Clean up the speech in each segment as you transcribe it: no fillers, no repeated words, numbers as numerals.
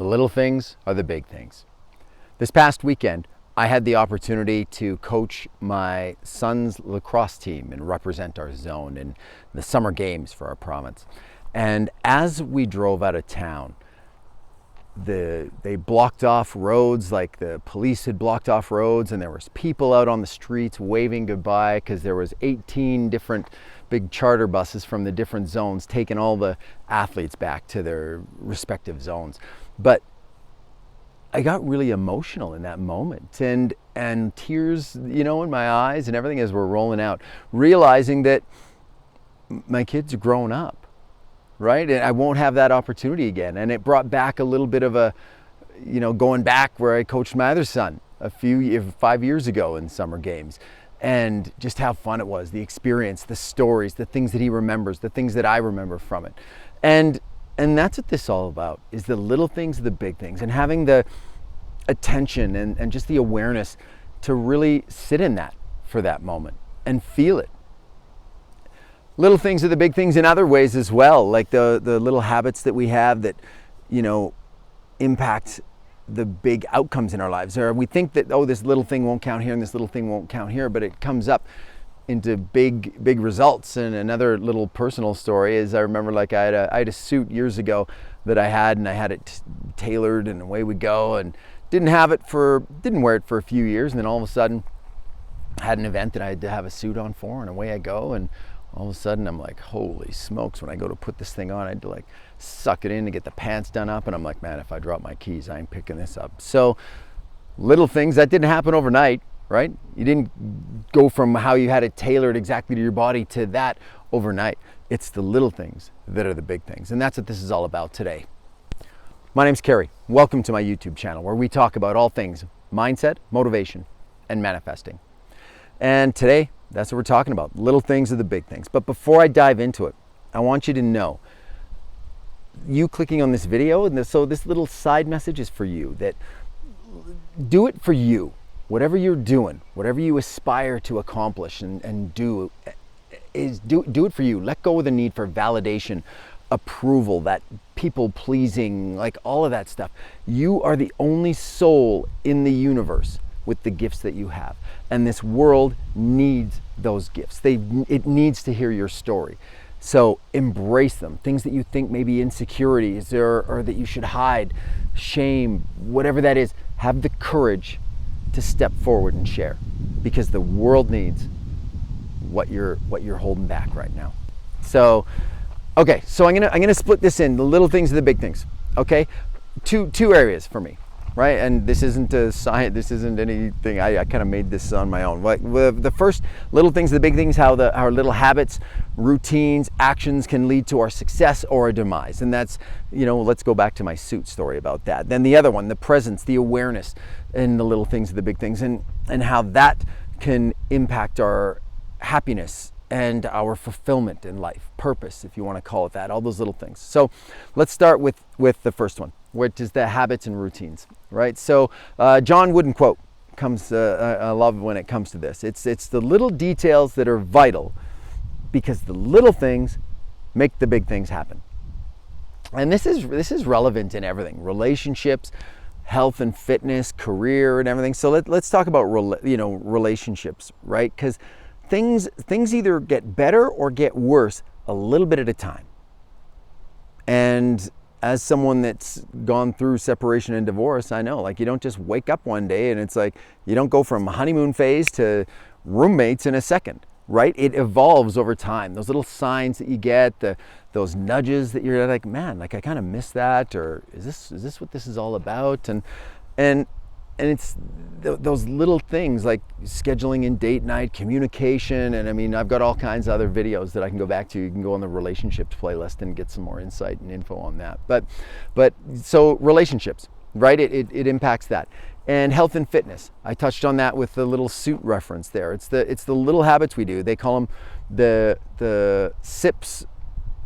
The little things are the big things. This past weekend, I had the opportunity to coach my son's lacrosse team and represent our zone in the summer games for our province. And as we drove out of town, they blocked off roads, like the police had blocked off roads, and there was people out on the streets waving goodbye because there was 18 different big charter buses from the different zones taking all the athletes back to their respective zones. But I got really emotional in that moment, and tears, in my eyes and everything as we're rolling out, realizing that my kids are growing up, right? And I won't have that opportunity again. And it brought back a little bit of a, going back where I coached my other son 5 years ago in summer games, and just how fun it was, the experience, the stories, the things that he remembers, the things that I remember from it. And that's what this is all about, is the little things, the big things, and having the attention and just the awareness to really sit in that for that moment and feel it. Little things are the big things in other ways as well, like the little habits that we have that, impact the big outcomes in our lives. Or we think that, this little thing won't count here and this little thing won't count here, but it comes up into big results. And another little personal story is, I remember I had a suit years ago that I had it tailored, and away we go, and didn't wear it for a few years, and then all of a sudden I had an event that I had to have a suit on for, and away I go, and all of a sudden I'm like, holy smokes, when I go to put this thing on, I had to suck it in to get the pants done up, and I'm like, man, if I drop my keys, I ain't picking this up. So little things, that didn't happen overnight, right? You didn't go from how you had it tailored exactly to your body to that overnight. It's the little things that are the big things. And that's what this is all about today. My name's Kerry. Welcome to my YouTube channel, where we talk about all things mindset, motivation, and manifesting. And today, that's what we're talking about. Little things are the big things. But before I dive into it, I want you to know, you clicking on this video, and so this little side message is for you, that do it for you. Whatever you're doing, whatever you aspire to accomplish and do it for you. Let go of the need for validation, approval, that people pleasing, like all of that stuff. You are the only soul in the universe with the gifts that you have. And this world needs those gifts. It needs to hear your story. So embrace them. Things that you think may be insecurities or that you should hide, shame, whatever that is, have the courage to step forward and share, because the world needs what you're holding back right now. So, okay, so I'm gonna split this in the little things and the big things. Okay, two areas for me, right? And this isn't a science. This isn't anything. I kind of made this on my own. Like the first little things, the big things, how our little habits, routines, actions can lead to our success or our demise. And that's, let's go back to my suit story about that. Then the other one, the presence, the awareness, and the little things, the big things, and how that can impact our happiness and our fulfillment in life, purpose, if you want to call it that, all those little things. So let's start with the first one, which is the habits and routines, right? So John Wooden quote comes, I love when it comes to this. It's the little details that are vital, because the little things make the big things happen. And this is relevant in everything, relationships, health and fitness, career, and everything. So let's talk about relationships, right? Because things either get better or get worse a little bit at a time. And as someone that's gone through separation and divorce, I know, you don't just wake up one day and it's you don't go from honeymoon phase to roommates in a second, right? It evolves over time. Those little signs that you get, those nudges that you're like, man, I kind of miss that, or is this what this is all about? And it's those little things like scheduling in date night, communication, and I mean, I've got all kinds of other videos that I can go back to. You can go on the relationships playlist and get some more insight and info on that. But so relationships, right? It impacts that. And health and fitness, I touched on that with the little suit reference there. It's the little habits we do. They call them the sips,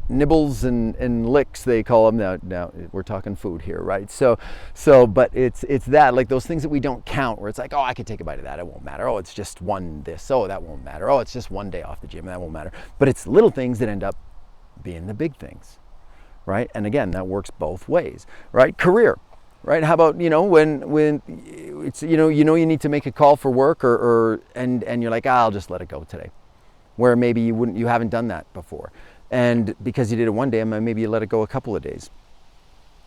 nibbles and licks, they call them. Now we're talking food here, right? So but it's that, like those things that we don't count, where it's like, oh, I could take a bite of that, it won't matter. Oh, it's just one this, oh, that won't matter. Oh, it's just one day off the gym, that won't matter. But it's little things that end up being the big things, right? And again, that works both ways, right? Career. right? How about, when it's, you need to make a call for work and you're like, I'll just let it go today. Where maybe you haven't done that before. And because you did it one day, maybe you let it go a couple of days.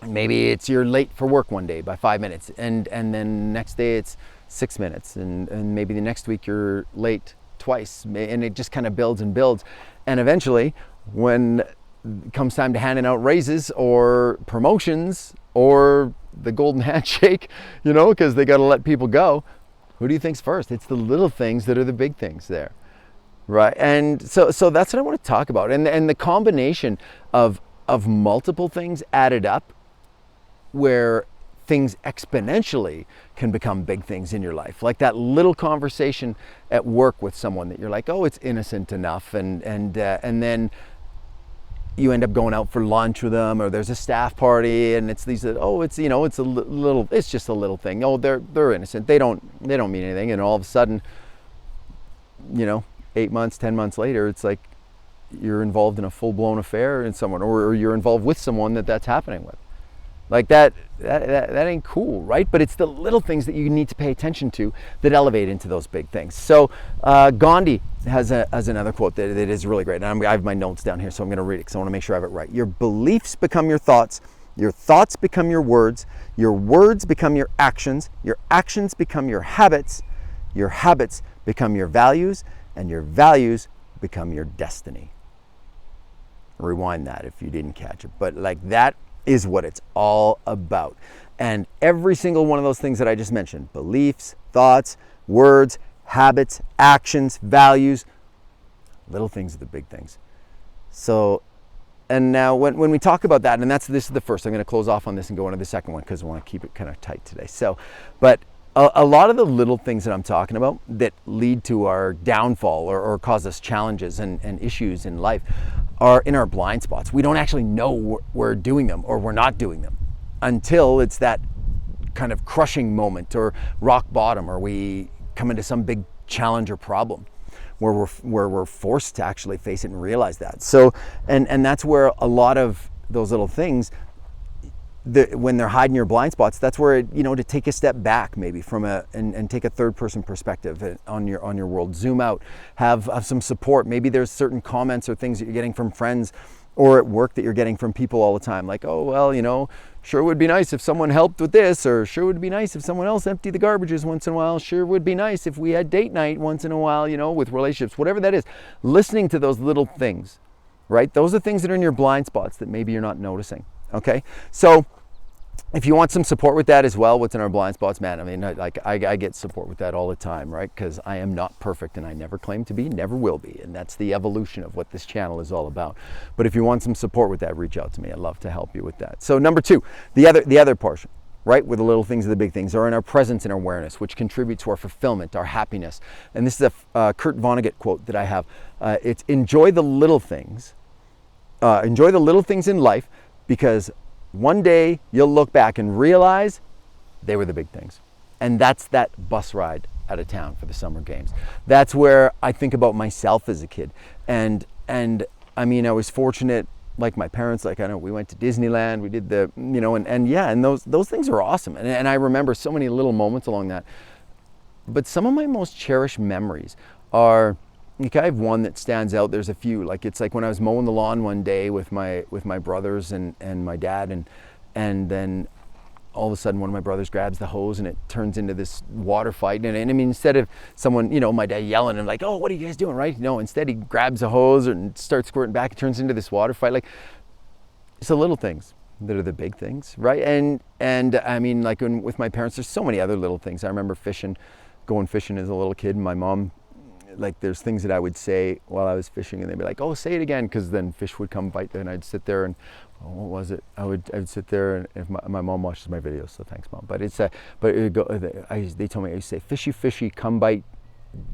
Maybe it's you're late for work one day by 5 minutes, and then next day it's 6 minutes, and maybe the next week you're late twice, and it just kind of builds and builds. And eventually, when it comes time to handing out raises or promotions or the golden handshake, because they got to let people go, who do you think's first? It's the little things that are the big things there. Right, and so that's what I want to talk about, and the combination of multiple things added up, where things exponentially can become big things in your life, like that little conversation at work with someone that you're like, oh, it's innocent enough, and then you end up going out for lunch with them, or there's a staff party, and it's these, oh, it's it's a little, it's just a little thing. Oh, they're innocent. They don't mean anything, and all of a sudden, 8 months, 10 months later, it's like you're involved in a full-blown affair in someone, or you're involved with someone that's happening with. Like that ain't cool, right? But it's the little things that you need to pay attention to that elevate into those big things. So Gandhi has another quote that is really great. And I have my notes down here, so I'm going to read it because I want to make sure I have it right. Your beliefs become your thoughts become your words become your actions become your habits become your values, and your values become your destiny. Rewind that if you didn't catch it. But like that is what it's all about. And every single one of those things that I just mentioned, beliefs, thoughts, words, habits, actions, values, little things are the big things. So, and now when we talk about that, and this is the first, I'm going to close off on this and go into the second one because I want to keep it kind of tight today. So, but a lot of the little things that I'm talking about that lead to our downfall or cause us challenges and issues in life are in our blind spots. We don't actually know we're doing them or we're not doing them until it's that kind of crushing moment or rock bottom, or we come into some big challenge or problem where we're forced to actually face it and realize that. So, and that's where a lot of those little things, when they're hiding your blind spots, that's where to take a step back maybe from and take a third person perspective on your world, zoom out, have some support. Maybe there's certain comments or things that you're getting from friends or at work that you're getting from people all the time, like, oh, well, sure would be nice if someone helped with this, or sure would be nice if someone else emptied the garbages once in a while, sure would be nice if we had date night once in a while, with relationships, whatever that is. Listening to those little things, right? Those are things that are in your blind spots that maybe you're not noticing. Okay, so if you want some support with that as well, what's in our blind spots, man, I mean, I get support with that all the time, right? Because I am not perfect, and I never claim to be, never will be, and that's the evolution of what this channel is all about. But if you want some support with that, reach out to me. I'd love to help you with that. So number two, the other portion, right, where the little things are the big things, are in our presence and awareness, which contribute to our fulfillment, our happiness. And this is a Kurt Vonnegut quote that I have. It's enjoy the little things in life, because one day you'll look back and realize they were the big things. And that's that bus ride out of town for the summer games. That's where I think about myself as a kid. And I mean, I was fortunate, like my parents, like I know we went to Disneyland, we did the, and those things are awesome. And I remember so many little moments along that. But some of my most cherished memories are, like I have one that stands out. There's a few, like it's like when I was mowing the lawn one day with my brothers and my dad, and then all of a sudden one of my brothers grabs the hose and it turns into this water fight. And I mean, instead of someone, my dad yelling and like, oh, what are you guys doing, right? No, instead he grabs a hose and starts squirting back. It turns into this water fight. Like, it's the little things that are the big things, right? And I mean, like with my parents, there's so many other little things. I remember going fishing as a little kid, and my mom, like there's things that I would say while I was fishing, and they'd be like, oh, say it again, because then fish would come bite, and I'd sit there and, oh, what was it? I would sit there, and if my mom watches my videos, so thanks, Mom. But it would go, they told me I used to say, fishy, fishy, come bite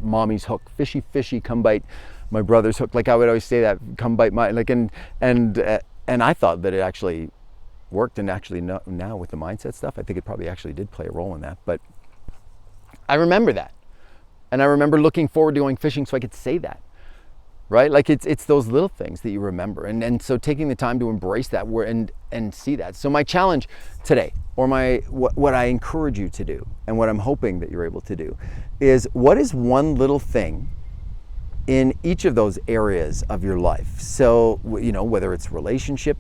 mommy's hook. Fishy, fishy, come bite my brother's hook. Like I would always say that, come bite my, like, and I thought that it actually worked, and actually now with the mindset stuff, I think it probably actually did play a role in that. But I remember that. And I remember looking forward to going fishing so I could say that, right? Like it's those little things that you remember. And so taking the time to embrace that and see that. So my challenge today, or what I encourage you to do, and what I'm hoping that you're able to do, is what is one little thing in each of those areas of your life? So, whether it's relationship,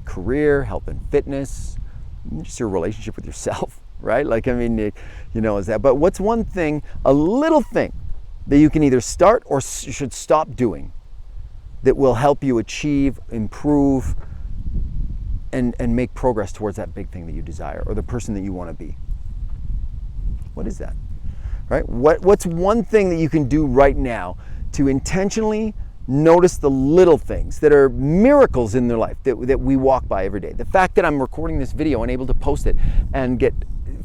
career, health and fitness, just your relationship with yourself, right? Like, is that, but what's one thing, a little thing that you can either start or should stop doing that will help you achieve, improve, and make progress towards that big thing that you desire, or the person that you want to be? What is that? Right? What's one thing that you can do right now to intentionally notice the little things that are miracles in their life that we walk by every day? The fact that I'm recording this video and able to post it and get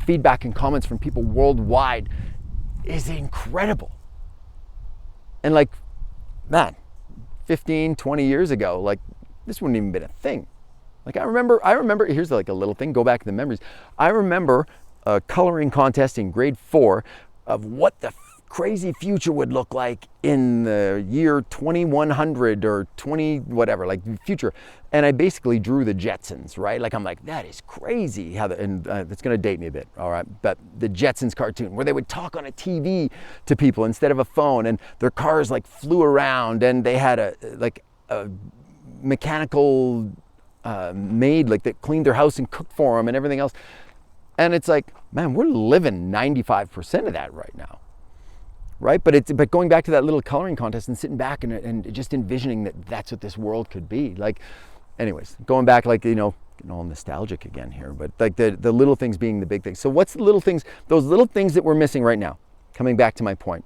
feedback and comments from people worldwide is incredible. And like, man, 15, 20 years ago, like, this wouldn't even been a thing. Like, I remember, here's like a little thing, go back to the memories. I remember a coloring contest in grade 4 of what the crazy future would look like in the year 2100 or 20 whatever, like future. And I basically drew the Jetsons, right? Like, I'm like, that is crazy how it's going to date me a bit, all right? But the Jetsons cartoon where they would talk on a TV to people instead of a phone, and their cars like flew around, and they had a mechanical maid like that cleaned their house and cooked for them and everything else. And it's like, man, we're living 95% of that right now. Right? But going back to that little coloring contest and sitting back and just envisioning that that's what this world could be. Like, anyways, going back, like, getting all nostalgic again here, but like the little things being the big things. So what's the little things, those little things that we're missing right now? Coming back to my point,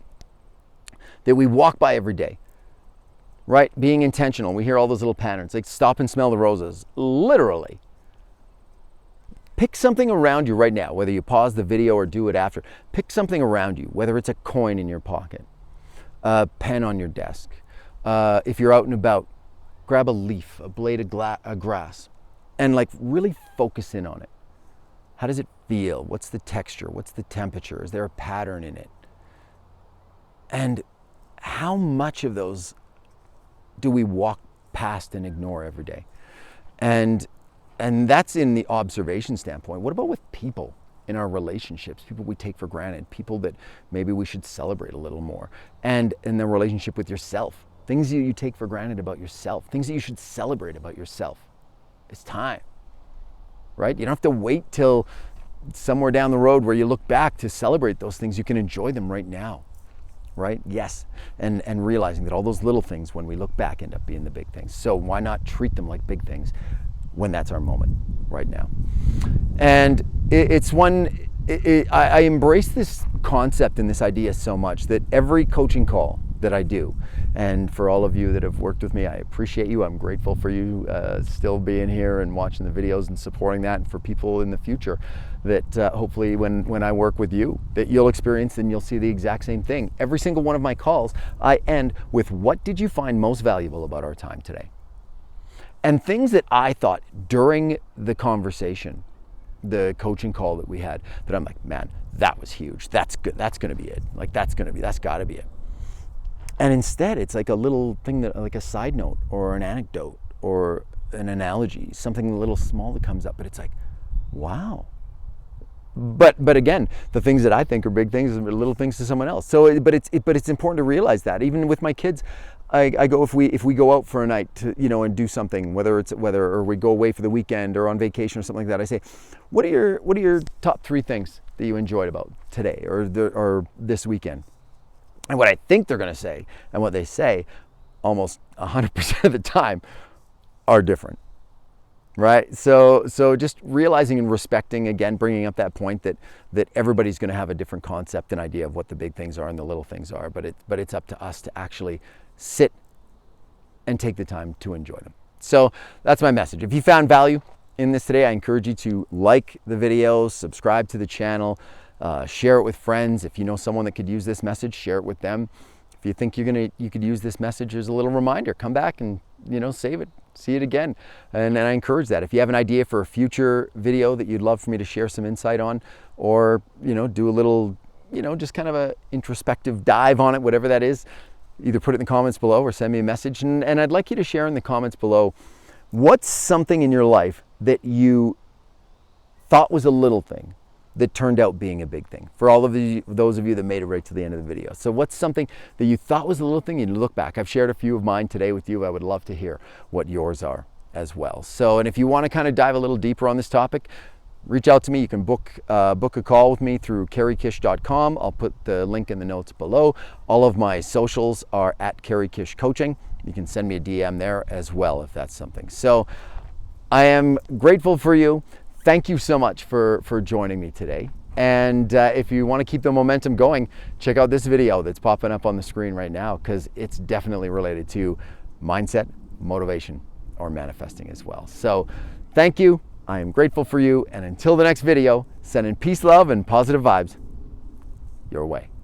that we walk by every day, right? Being intentional. We hear all those little patterns, like stop and smell the roses, literally. Pick something around you right now, whether you pause the video or do it after. Pick something around you, whether it's a coin in your pocket, a pen on your desk. If you're out and about, grab a leaf, a blade of grass, and like really focus in on it. How does it feel? What's the texture? What's the temperature? Is there a pattern in it? And how much of those do we walk past and ignore every day? And that's in the observation standpoint. What about with people in our relationships, people we take for granted, people that maybe we should celebrate a little more? And in the relationship with yourself, things you take for granted about yourself, things that you should celebrate about yourself. It's time, right? You don't have to wait till somewhere down the road where you look back to celebrate those things. You can enjoy them right now, right? Yes. And realizing that all those little things, when we look back, end up being the big things. So why not treat them like big things when that's our moment right now? And I embrace this concept and this idea so much that every coaching call that I do, and for all of you that have worked with me, I appreciate you. I'm grateful for you still being here and watching the videos and supporting that. And for people in the future that hopefully when I work with you, that you'll experience and you'll see the exact same thing. Every single one of my calls, I end with, what did you find most valuable about our time today? And things that I thought during the conversation, the coaching call that we had, that I'm like, man, that was huge. That's good. That's going to be it. Like, that's got to be it. And instead, it's like a little thing that, like a side note or an anecdote or an analogy, something a little small that comes up, but it's like, wow. But again, the things that I think are big things are little things to someone else. So, but it's important to realize that. Even with my kids, I go, if we go out for a night to, and do something, or we go away for the weekend or on vacation or something like that, I say, what are your top 3 things that you enjoyed about today or this weekend? And what I think they're going to say and what they say almost 100% of the time are different, right? So just realizing and respecting, again, bringing up that point that everybody's going to have a different concept and idea of what the big things are and the little things are, but it's up to us to actually sit and take the time to enjoy them. So that's my message. If you found value in this today, I encourage you to like the video, subscribe to the channel, share it with friends. If you know someone that could use this message, share it with them. If you think you could use this message as a little reminder, come back and save it, see it again. And I encourage that. If you have an idea for a future video that you'd love for me to share some insight on, or do a little just kind of a introspective dive on it, whatever that is, either put it in the comments below or send me a message. And I'd like you to share in the comments below, what's something in your life that you thought was a little thing that turned out being a big thing, for all of those of you that made it right to the end of the video. So what's something that you thought was a little thing and you look back? I've shared a few of mine today with you. I would love to hear what yours are as well. So, and if you want to kind of dive a little deeper on this topic, reach out to me. You can book a call with me through kerrykish.com. I'll put the link in the notes below. All of my socials are at kerrykish coaching. You can send me a DM there as well if that's something. So I am grateful for you. Thank you so much for joining me today. And if you want to keep the momentum going, check out this video that's popping up on the screen right now, because it's definitely related to mindset, motivation, or manifesting as well. So thank you. I am grateful for you. And until the next video, sending peace, love, and positive vibes your way.